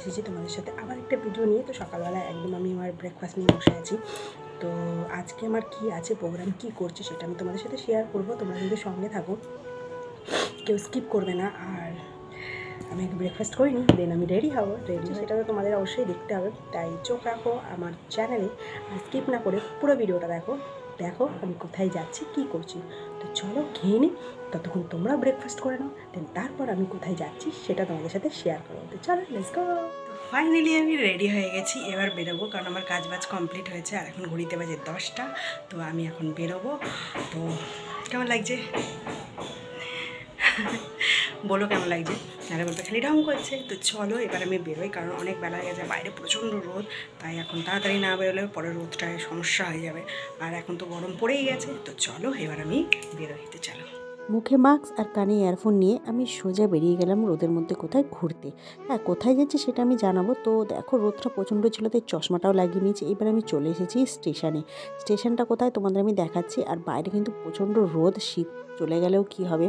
এসেছি তোমাদের সাথে আবার একটা ভিডিও নিয়ে। তো সকালবেলা একদম আমি আমার ব্রেকফাস্ট নিয়ে বসে আছি। তো আজকে আমার কি আছে প্রোগ্রাম, কি করছি সেটা আমি তোমাদের সাথে শেয়ার করব। তোমরা কিন্তু সঙ্গে থাকো, কেউ স্কিপ করবে না। আর আমি ব্রেকফাস্ট করিনি, দেন আমি রেডি হবো। রেডি সেটা তো তোমাদের অবশ্যই দেখতে হবে, তাই চোখ রাখো আমার চ্যানেলে আর স্কিপ না করে পুরো ভিডিওটা দেখো। দেখো আমি কোথায় যাচ্ছি, কি করছি। তো চলো খেয়ে নিই, ততক্ষণ তোমরা ব্রেকফাস্ট করে নাও, দেন তারপর আমি কোথায় যাচ্ছি সেটা তোমাদের সাথে শেয়ার করবো। তো চলো লেটস গো। ফাইনালি আমি রেডি হয়ে গেছি, এবার বেরোবো, কারণ আমার কাজ বাজ কমপ্লিট হয়েছে আর এখন ঘড়িতে বাজে 10টা। তো আমি এখন বেরোবো। তো কেমন লাগছে বলো, কেমন লাগছে? আরে বলতে খালি ঢং করছে। তো চলো এবার আমি বেরোই, কারণ অনেক বেলা হয়ে গেছে, বাইরে প্রচণ্ড রোদ। তাই এখন তাড়াতাড়ি না বেরোলে পরে রোদটায় সমস্যা হয়ে যাবে, আর এখন তো গরম পড়েই গেছে। তো চলো এবার আমি বেরোই। তো চলো। মুখে মাস্ক আর কানে ইয়ারফোন নিয়ে আমি সোজা বেরিয়ে গেলাম রোদের মধ্যে কোথায় ঘুরতে। হ্যাঁ, কোথায় যাচ্ছি সেটা আমি জানাবো। তো দেখো রোদটা প্রচণ্ড ছিল, তাই চশমাটাও লাগিয়ে নিয়েছি। এবার আমি চলে এসেছি স্টেশনে। স্টেশনটা কোথায় তোমাদের আমি দেখাচ্ছি। আর বাইরে কিন্তু প্রচণ্ড রোদ, শীত চলে গেলেও কি হবে,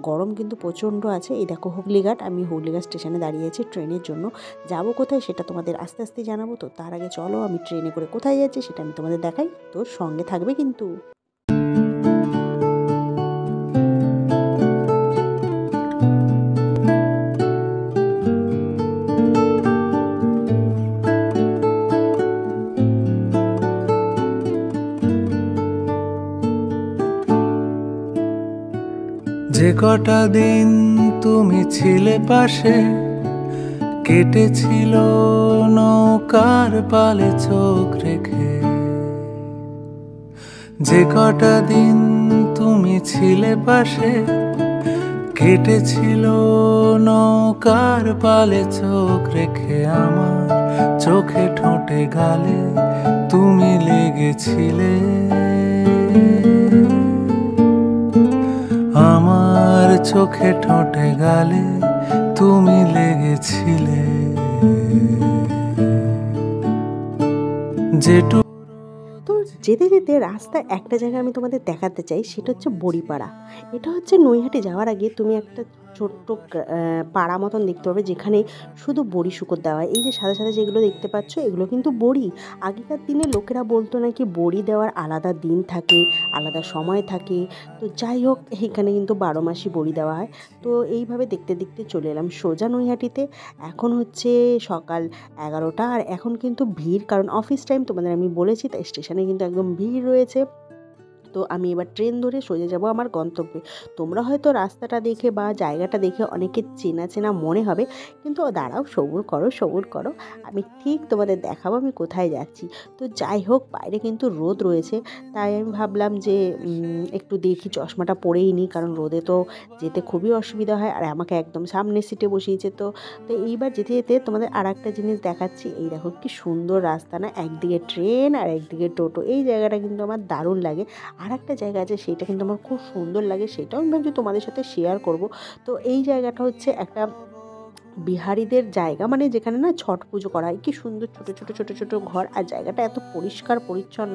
গরম কিন্তু প্রচণ্ড আছে। এই দেখো হুগলিঘাট, আমি হুগলিঘাট স্টেশনে দাঁড়িয়েছি ট্রেনের জন্য। যাব কোথায় সেটা তোমাদের আস্তে আস্তে জানাবো। তো তার আগে চলো আমি ট্রেনে করে কোথায় যাচ্ছি সেটা আমি তোমাদের দেখাই। তো সঙ্গে থাকবে কিন্তু। যে কটা দিন তুমি ছিলে পাশে, কেটেছিল নৌকার পালে চোখ রেখে। যে কটা দিন তুমি ছিলে পাশে, কেটেছিল নৌকার পালে চোখ রেখে। আমার চোখে ঠোঁটে গালে তুমি লেগেছিলে, আমার চোখে ঠোঁটে গালে তুমি লেগেছিলে। যেটুকু তো যেতে যেতে রাস্তায় একটা জায়গা আমি তোমাদের দেখাতে চাই, সেটা হচ্ছে বড়িপাড়া। এটা হচ্ছে নৈহাটি যাওয়ার আগে তুমি একটা ছোট্ট পাড়া মতন দেখতে পাবে, যেখানে শুধু বড়ি শুকর দেওয়া হয়। এই যে সাদা সাদা যেগুলো দেখতে পাচ্ছ, এগুলো কিন্তু বড়ি। আগেকার দিনে লোকেরা বলতো নাকি বড়ি দেওয়ার আলাদা দিন থাকে, আলাদা সময় থাকে। তো যাই হোক, এইখানে কিন্তু 12 মাসই বড়ি দেওয়া হয়। তো এইভাবে দেখতে দেখতে চলে এলাম সোজা নৈহাটিতে। এখন হচ্ছে সকাল 11টা, আর এখন কিন্তু ভিড়, কারণ অফিস টাইম তোমাদের আমি বলেছি, তাই স্টেশনে কিন্তু একদম ভিড় রয়েছে। তো আমি এবার ট্রেন ধরে সোজা যাব আমার গন্তব্যে। তোমরা হয়তো রাস্তাটা দেখে বা জায়গাটা দেখে অনেকে চেনা চেনা মনে হবে, কিন্তু দাঁড়াও, সবুর করো সবুর করো, আমি ঠিক তোমাদের দেখাবো আমি কোথায় যাচ্ছি। তো যাই হোক, বাইরে কিন্তু রোদ রয়েছে, তাই আমি ভাবলাম যে একটু দেখি, চশমাটা পরেই নিই, কারণ রোদে তো যেতে খুবই অসুবিধা হয়। আর আমাকে একদম সামনের সিটে বসিয়েছে। তো তো এইবার যেতে যেতে তোমাদের আর একটা জিনিস দেখাচ্ছি। এই দেখো কি সুন্দর রাস্তা না, একদিকে ট্রেন আর একদিকে টোটো। এই জায়গাটা কিন্তু আমার দারুণ লাগে। আর একটা জায়গা আছে, সেইটা কিন্তু আমার খুব সুন্দর লাগে, সেটাও আমি ভাবছি তোমাদের সাথে শেয়ার করব। তো এই জায়গাটা হচ্ছে একটা বিহারিদের জায়গা, মানে যেখানে না ছট পুজো করা হয়। কি সুন্দর ছোট ছোট ছোট ছোট ঘর, আর জায়গাটা এত পরিষ্কার পরিচ্ছন্ন,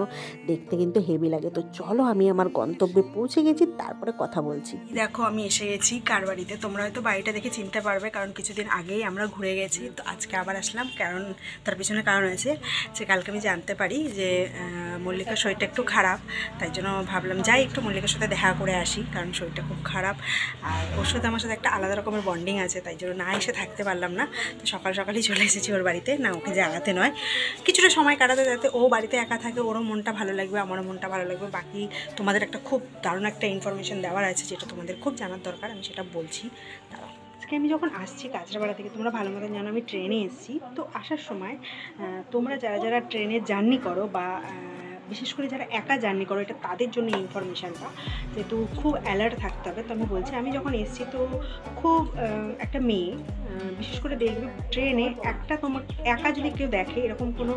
দেখতে কিন্তু হেভি লাগে। তো চলো আমি আমার গন্তব্যে পৌঁছে গেছি, তারপরে কথা বলছি। দেখো আমি এসে গেছি কার বাড়িতে। তোমরা হয়তো বাড়িটা দেখে চিনতে পারবে, কারণ কিছুদিন আগেই আমরা ঘুরে গেছি। তো আজকে আবার আসলাম, কারণ তার পিছনে কারণ আছে যে কালকে আমি জানতে পারি যে মল্লিকার শরীরটা একটু খারাপ। তাই জন্য ভাবলাম যাই একটু মল্লিকার সাথে দেখা করে আসি, কারণ শরীরটা খুব খারাপ। আর ওর সাথে আমার সাথে একটা আলাদা রকমের বন্ডিং আছে, তাই জন্য না এসে থাকতে পারলাম না। তো সকাল সকালই চলে এসেছি ওর বাড়িতে, না ওকে জাগাতে নয়, কিছুটা সময় কাটাতে, যাতে ও বাড়িতে একা থাকে, ওরও মনটা ভালো লাগবে, আমারও মনটা ভালো লাগবে। বাকি তোমাদের একটা খুব দারুণ একটা ইনফরমেশন দেওয়ার আছে, যেটা তোমাদের খুব জানার দরকার, আমি সেটা বলছি। দাঁড়াও। আজকে আমি যখন আসছি কাঁচরাপাড়া থেকে, তোমরা ভালো মতন জানো আমি ট্রেনে এসেছি। তো আসার সময় তোমরা যারা যারা ট্রেনে জার্নি করো, বা বিশেষ করে যারা একা জার্নি করো, এটা তাদের জন্য ইনফরমেশানটা, যেহেতু খুব অ্যালার্ট থাকতে হবে। তো আমি বলছি, আমি যখন এসেছি তো খুব একটা মেয়ে, বিশেষ করে দেখবে ট্রেনে একটা তোমার একা যদি কেউ দেখে, এরকম কোনো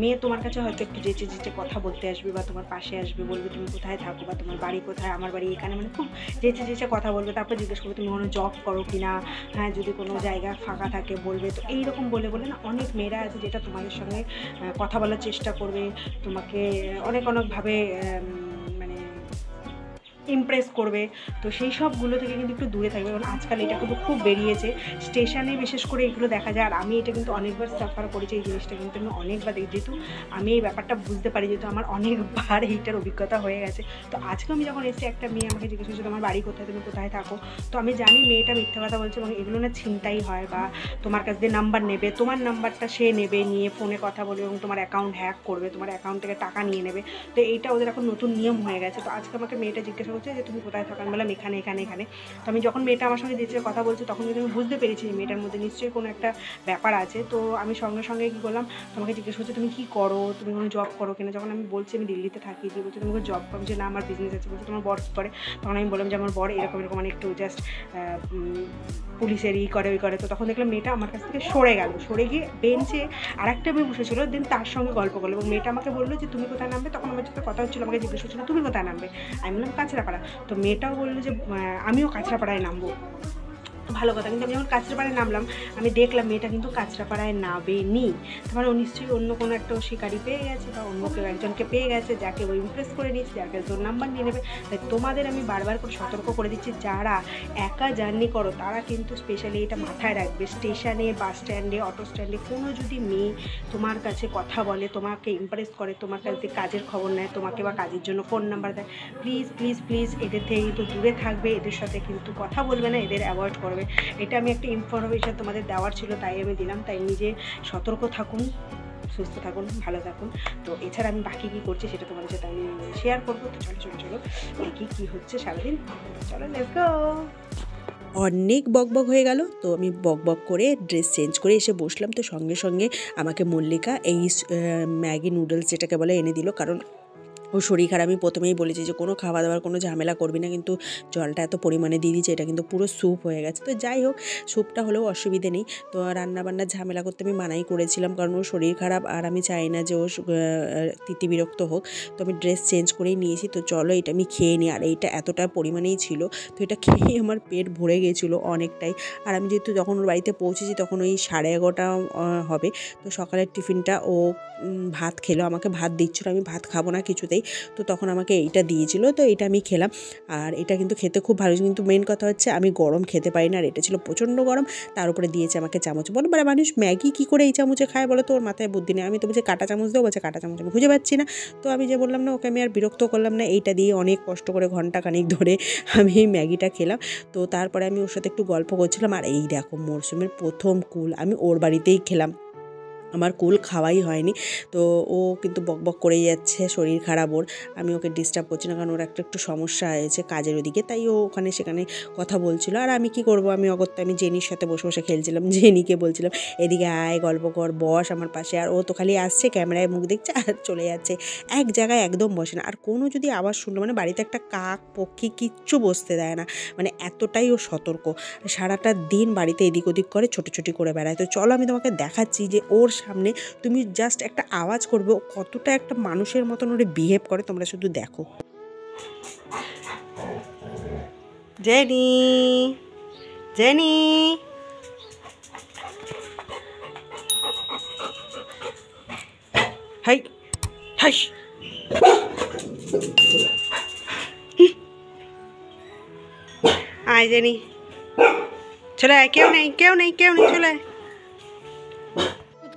মেয়ে তোমার কাছে হয়তো একটু যেচে যেচে কথা বলতে আসবে, বা তোমার পাশে আসবে, বলবে তুমি কোথায় থাকো, বা তোমার বাড়ি কোথায়, আমার বাড়ি এখানে, মানে খুব যেচে যেচে কথা বলবে। তারপর জিজ্ঞেস করবে তুমি কোনো জব করো কি না, হ্যাঁ যদি কোনো জায়গা ফাঁকা থাকে বলবে। তো এইরকম বলে বলে না অনেক মেয়েরা আছে, যেটা তোমাদের সঙ্গে কথা বলার চেষ্টা করবে, তোমাকে অনেক অনেকভাবে মানে ইমপ্রেস করবে, তো সেই সবগুলো থেকে কিন্তু একটু দূরে থাকবে। কারণ আজকাল এটা কিন্তু খুব বেরিয়েছে, স্টেশনে বিশেষ করে এগুলো দেখা যায়। আর আমি এটা কিন্তু অনেকবার সাফার করেছি, এই জিনিসটা কিন্তু আমি অনেকবার দেখি, যেহেতু আমি এই ব্যাপারটা বুঝতে পারি, যেহেতু আমার অনেকবার এইটার অভিজ্ঞতা হয়ে গেছে। তো আজকে আমি যখন এসেছি, একটা মেয়ে আমাকে জিজ্ঞেস করছে তোমার বাড়ি কোথায়, তুমি কোথায় থাকো, তো আমি জানি মেয়েটা মিথ্যা কথা বলছে এবং এগুলো না ছিনতাই হয়, বা তোমার কাছ দিয়ে নাম্বার নেবে, তোমার নাম্বারটা সে নেবে, নিয়ে ফোনে কথা বলবে এবং তোমার অ্যাকাউন্ট হ্যাক করবে, তোমার অ্যাকাউন্ট থেকে টাকা নিয়ে নেবে। তো এইটা ওদের এখন নতুন নিয়ম হয়ে গেছে। তো আজকে আমাকে মেয়েটা জিজ্ঞাসা করছে যে তুমি কোথায় থাকো, আমি বললাম এখানে এখানে এখানে। তো আমি যখন মেয়েটা আমার সঙ্গে দিচ্ছে কথা বলছে, তখন কিন্তু আমি বুঝতে পেরেছি যে মেয়েটার মধ্যে নিশ্চয়ই কোনো একটা ব্যাপার আছে। তো আমি সঙ্গে সঙ্গে কী করলাম, তোমাকে জিজ্ঞেস করছে তুমি কী করো, তুমি কোনো জব করো কিনা। যখন আমি বলছি আমি দিল্লিতে থাকি, যে বলছে তুমি কোনো জব করো, যে না আমার বিজনেস আছে। বলছে তোমার বর কী করে, তখন আমি বললাম যে আমার বর এরকম এরকম মানে একটু জাস্ট পুলিশের ই করে ওই করে। তো তখন দেখলাম মেয়েটা আমার কাছ থেকে সরে গেল, সরে গিয়ে বেঞ্চে আর একটা মেয়ে বসেছিল, দেন তার সঙ্গে গল্প করলো এবং মেয়েটা আমাকে বললো যে তুমি কোথায় নামবে। তখন আমার সাথে কথা হচ্ছিলো, আমাকে জিজ্ঞেস করছিল তুমি কোথায় নামবে, আমি বললাম কাঁচরাপাড়া। তো মেয়েটাও বললো যে আমিও কাঁচরাপাড়ায় নামবো। ভালো কথা, কিন্তু আমি যখন কাঁচরাপাড়ায় নামলাম, আমি দেখলাম মেয়েটা কিন্তু কাঁচরাপাড়ায় নামেনি। তারপর ও নিশ্চয়ই অন্য কোনো একটা শিকারি পেয়ে গেছে, বা অন্য কেউ একজনকে পেয়ে গেছে, যাকে ও ইমপ্রেস করে নিয়েছে, যার কাছে তোর নাম্বার নিয়ে নেবে। তাই তোমাদের আমি বারবার করে সতর্ক করে দিচ্ছি, যারা একা জার্নি করো তারা কিন্তু স্পেশালি এটা মাথায় রাখবে। স্টেশনে, বাস স্ট্যান্ডে, অটো স্ট্যান্ডে কোনো যদি মেয়ে তোমার কাছে কথা বলে, তোমাকে ইমপ্রেস করে, তোমার কাছে কাজের খবর নেয়, তোমাকে বা কাজের জন্য ফোন নাম্বার দেয়, প্লিজ প্লিজ প্লিজ এদের থেকে কিন্তু দূরে থাকবে, এদের সাথে কিন্তু কথা বলবে না, এদের অ্যাভয়েড করবে। এটা আমি একটা ইনফরমেশন তোমাদের দেওয়ার ছিল, তাই আমি দিলাম। তাই নিজে সতর্ক থাকুন, সুস্থ থাকুন, ভালো থাকুন। তো এছাড়া আমি বাকি কী করছি সেটা তোমাদের সাথে আমি শেয়ার করবো। তো চলো চলো চলো দেখি কী হচ্ছে সারাদিন, চলো লেটস গো। অনেক বকবক হয়ে গেল, তো আমি বকবক করে ড্রেস চেঞ্জ করে এসে বসলাম। তো সঙ্গে সঙ্গে আমাকে মল্লিকা এই ম্যাগি নুডলস যেটাকে বলে এনে দিল, কারণ ও শরীর খারাপ। আমি প্রথমেই বলেছি যে কোনো খাওয়া দাওয়ার কোনো ঝামেলা করবি না, কিন্তু জলটা এত পরিমাণে দিয়ে দিয়েছে, এটা কিন্তু পুরো স্যুপ হয়ে গেছে। তো যাই হোক, স্যুপটা হলেও অসুবিধে নেই। তো রান্নাবান্নার ঝামেলা করতে আমি মানাই করেছিলাম, কারণ ওর শরীর খারাপ আর আমি চাই না যে ও তিতিবিরক্ত হোক। তো আমি ড্রেস চেঞ্জ করেই নিয়েছি। তো চলো এটা আমি খেয়ে নিই। আর এইটা এতটা পরিমাণেই ছিল, তো এটা খেয়েই আমার পেট ভরে গিয়েছিলো অনেকটাই। আর আমি যেহেতু যখন ওর বাড়িতে পৌঁছেছি তখন ওই 11:30 হবে। তো সকালের টিফিনটা ও ভাত খেলো, আমাকে ভাত দিচ্ছিলো, আমি ভাত খাবো না কিছুতেই। তো তখন আমাকে এইটা দিয়েছিল, তো এটা আমি খেলাম। আর এটা কিন্তু খেতে খুব ভালো, কিন্তু মেন কথা হচ্ছে আমি গরম খেতে পারি না, আর এটা ছিল প্রচণ্ড গরম। তার উপরে দিয়েছে আমাকে চামচ। বলো মানে মানুষ ম্যাগি কী করে এই চামচে খায় বলো তো, ওর মাথায় বুদ্ধি নেই। আমি তো বলছি কাঁটা চামচ দেবো, বলছে কাঁটা চামচ আমি খুঁজে পাচ্ছি না। তো আমি যে বললাম না, ওকে আমি আর বিরক্ত করলাম না, এইটা দিয়ে অনেক কষ্ট করে ঘন্টাখানিক ধরে আমি এই ম্যাগিটা খেলাম। তো তারপরে আমি ওর সাথে একটু গল্প করছিলাম। আর এই দেখো মরশুমের প্রথম কুল আমি ওর বাড়িতেই খেলাম, আমার কুল খাওয়াই হয়নি। তো ও কিন্তু বকবক করেই যাচ্ছে, শরীর খারাপ ওর। আমি ওকে ডিস্টার্ব করছি না, কারণ ওর একটু সমস্যা হয়েছে কাজের ওদিকে, তাই ও ওখানে সেখানে কথা বলছিল। আর আমি কি করব, আমি অগত্যা আমি জেনির সাথে বসে বসে খেলছিলাম। জেনিকে বলছিলাম এদিকে আয়, গল্প কর, বস আমার পাশে। আর ও তো খালি আসছে, ক্যামেরায় মুখ দেখছে আর চলে যাচ্ছে, এক জায়গায় একদম বসে না। আর কোনো যদি আওয়াজ শুনলো, মানে বাড়িতে একটা কাক পক্ষী কিচ্ছু বসতে দেয় না, মানে এতটাই ও সতর্ক। সারাটা দিন বাড়িতে এদিক ওদিক করে ছোটোছুটি করে বেড়ায়। তো চলো আমি তোমাকে দেখাচ্ছি যে ওর সামনে তুমি জাস্ট একটা আওয়াজ করবে, ও কতটা একটা মানুষের মতন ওরে বিহেভ করে, তোমরা শুধু দেখো। জেনি, জেনি, হাই হাস, আয় জেনি, চলে আয়, কেউ নেই কেউ নেই কেউ নেই, চলে আয়।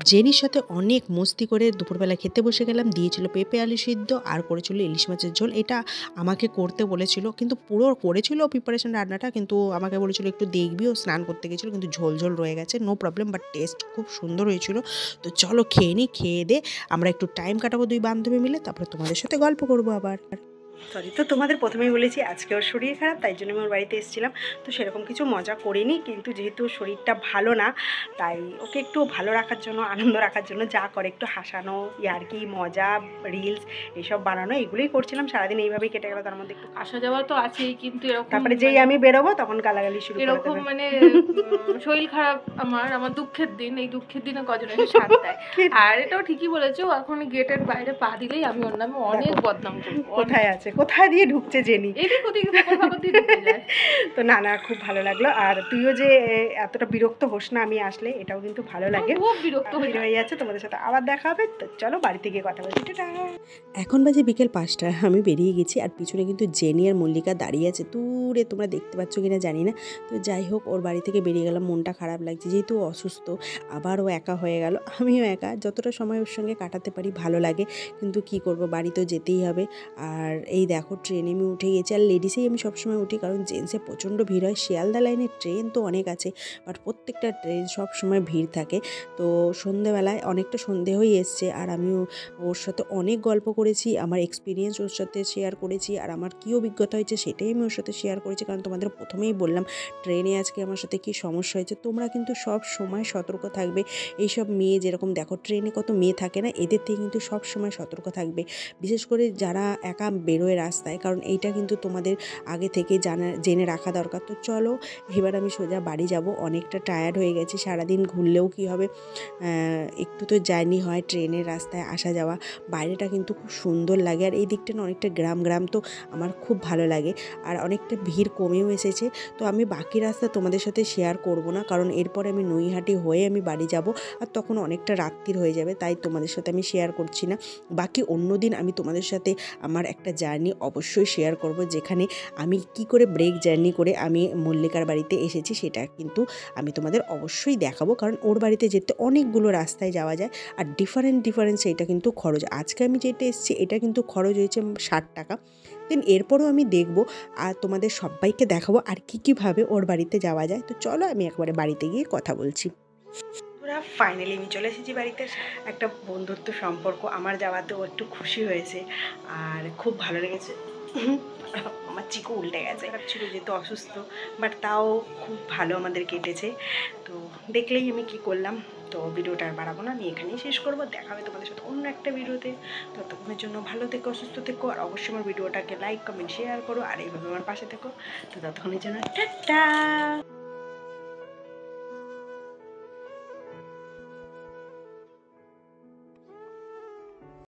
জেনির সাথে অনেক মস্তি করে দুপুরবেলা খেতে বসে গেলাম। দিয়েছিল পেঁপে আলু সিদ্ধ আর করেছিল ইলিশ মাছের ঝোল। এটা আমাকে করতে বলেছিল, কিন্তু পুরো করেছিল প্রিপারেশন রান্নাটা, কিন্তু আমাকে বলেছিল একটু দেখবি, ও স্নান করতে গেছিলো, কিন্তু ঝোল ঝোল রয়ে গেছে, নো প্রবলেম, বাট টেস্ট খুব সুন্দর হয়েছিল। তো চলো খেয়ে নিই, খেয়ে দে আমরা একটু টাইম কাটাবো দুই বান্ধবী মিলে, তারপরে তোমাদের সাথে গল্প করবো আবার। সরি, তো তোমাদের প্রথমেই বলেছি আজকে ওর শরীর খারাপ, তাই জন্য আমি ওর বাড়িতে এসেছিলাম। তো সেরকম কিছু মজা করিনি, কিন্তু যেহেতু শরীরটা ভালো না, তাই ওকে একটু ভালো রাখার জন্য, আনন্দ রাখার জন্য যা করে একটু হাসানো, ইয়ার্কি, মজা, রিলস এইসব বানানো, এগুলোই করছিলাম। সারাদিন এইভাবেই কেটে গেল, তার মধ্যে একটু আসা যাওয়া তো আছেই, কিন্তু এরকম তারপরে যেই আমি বেরোবো তখন গালাগালি শুরু করে এরকম দেবে। মানে শরীর খারাপ আমার দুঃখের দিন, এই দুঃখের দিনে কজন এসে সাথ দেয়। আর এটাও ঠিকই বলেছো, এখন গেটের বাইরে পা দিলেই আমি ওর নামে অনেক বদনাম করবো। কোথায় আছে কোথায় দিয়ে ঢুকছে জেনি। এদিক ওদিক ফাঁকর ফাঁকর দিয়ে ঢুকে যায়। তো না না, খুব ভালো লাগলো। আর তুইও যে এতটা বিরক্ত হোস না আমি আসলে, এটাও কিন্তু ভালো লাগে। খুব বিরক্ত হয়ে যাচ্ছে। তোমাদের সাথে আবার দেখা হবে। তো চলো বাড়িতে গিয়ে কথা বলছি। টাটা। এখন বাজে বিকেল 5টা, আমি বেরিয়ে গেছি। আর পিছনে কিন্তু জেনি আর মল্লিকা দাঁড়িয়ে আছে দূরে, তোমরা দেখতে পাচ্ছ কিনা জানি না। তো যাই হোক, ওর বাড়ি থেকে বেরিয়ে গেলাম, মনটা খারাপ লাগছে যেহেতু ও অসুস্থ, আবার ও একা হয়ে গেল, আমিও একা। যতটা সময় ওর সঙ্গে কাটাতে পারি ভালো লাগে, কিন্তু কি করব, বাড়ি তো যেতেই হবে। আর এই দেখো ট্রেনে আমি উঠে গেছি। আর লেডিসেই আমি সবসময় উঠি, কারণ জেন্টসে প্রচণ্ড ভিড় হয়। শিয়ালদা লাইনের ট্রেন তো অনেক আছে, বাট প্রত্যেকটা ট্রেন সব সময় ভিড় থাকে। তো সন্ধেবেলায় অনেকটা সন্ধে হয়ে এসছে, আর আমিও ওর সাথে অনেক গল্প করেছি, আমার এক্সপিরিয়েন্স ওর সাথে শেয়ার করেছি, আর আমার কী অভিজ্ঞতা হয়েছে সেটাই আমি ওর সাথে শেয়ার করেছি। কারণ তোমাদের প্রথমেই বললাম ট্রেনে আজকে আমার সাথে কী সমস্যা হয়েছে। তোমরা কিন্তু সব সময় সতর্ক থাকবে। এইসব মেয়ে যেরকম দেখো ট্রেনে কত মেয়ে থাকে না, এদের থেকে কিন্তু সব সময় সতর্ক থাকবে, বিশেষ করে যারা একা বেরোয় রাস্তায়, কারণ এইটা কিন্তু তোমাদের আগে থেকে জেনে রাখা দরকার। তো চলো এবার আমি সোজা বাড়ি যাব, অনেকটা টায়ার্ড হয়ে গেছি, সারাদিন ঘুরলেও কি হবে, একটু তো জার্নি হয় ট্রেনের রাস্তায় আসা যাওয়া। বাইরেটা কিন্তু খুব সুন্দর লাগে, আর এই দিকটা না অনেকটা গ্রাম গ্রাম, তো আমার খুব ভালো লাগে। আর অনেকটা ভিড় কমেও এসেছে। তো আমি বাকি রাস্তা তোমাদের সাথে শেয়ার করব না, কারণ এরপরে আমি নৈহাটি হয়ে আমি বাড়ি যাব, আর তখন অনেকটা রাত্রির হয়ে যাবে, তাই তোমাদের সাথে আমি শেয়ার করছি না। বাকি অন্য দিন আমি তোমাদের সাথে আমার একটা জার্নি অবশ্যই শেয়ার করব, যেখানে আমি কি করে ব্রেক জার্নি করে আমি মল্লিকার বাড়িতে এসেছি, সেটা কিন্তু আমি তোমাদের অবশ্যই দেখাবো। কারণ ওর বাড়িতে যেতে অনেকগুলো রাস্তায় যাওয়া যায়, আর ডিফারেন্ট সেইটা কিন্তু খরচ। আজকে আমি যেটা এসেছি এটা কিন্তু খরচ হয়েছে 60 টাকা। দেন এরপরও আমি দেখব আর তোমাদের সবাইকে দেখাবো আর কীভাবে ওর বাড়িতে যাওয়া যায়। তো চলো আমি একবারে বাড়িতে গিয়ে কথা বলছি। পুরা ফাইনালি আমি চলে এসেছি বাড়িতে। একটা বন্ধুত্ব সম্পর্ক আমার যাওয়াতেও একটু খুশি হয়েছে, আর খুব ভালো লেগেছে। আমার চিকু উল্টে গেছে, খারাপ ছিল যেহেতু অসুস্থ, বাট তাও খুব ভালো আমাদের কেটেছে। তো দেখলেই আমি কি করলাম। তো ভিডিওটা আর বাড়াবো না, আমি এখানেই শেষ করবো। দেখা হবে তোমাদের সাথে অন্য একটা ভিডিওতে। ততক্ষণের জন্য ভালো থেকো, সুস্থ থেকো, আর অবশ্যই আমার ভিডিওটাকে লাইক কমেন্ট শেয়ার করো, আর এইভাবে আমার পাশে থেকো। তো ততক্ষণের জন্য টাটা।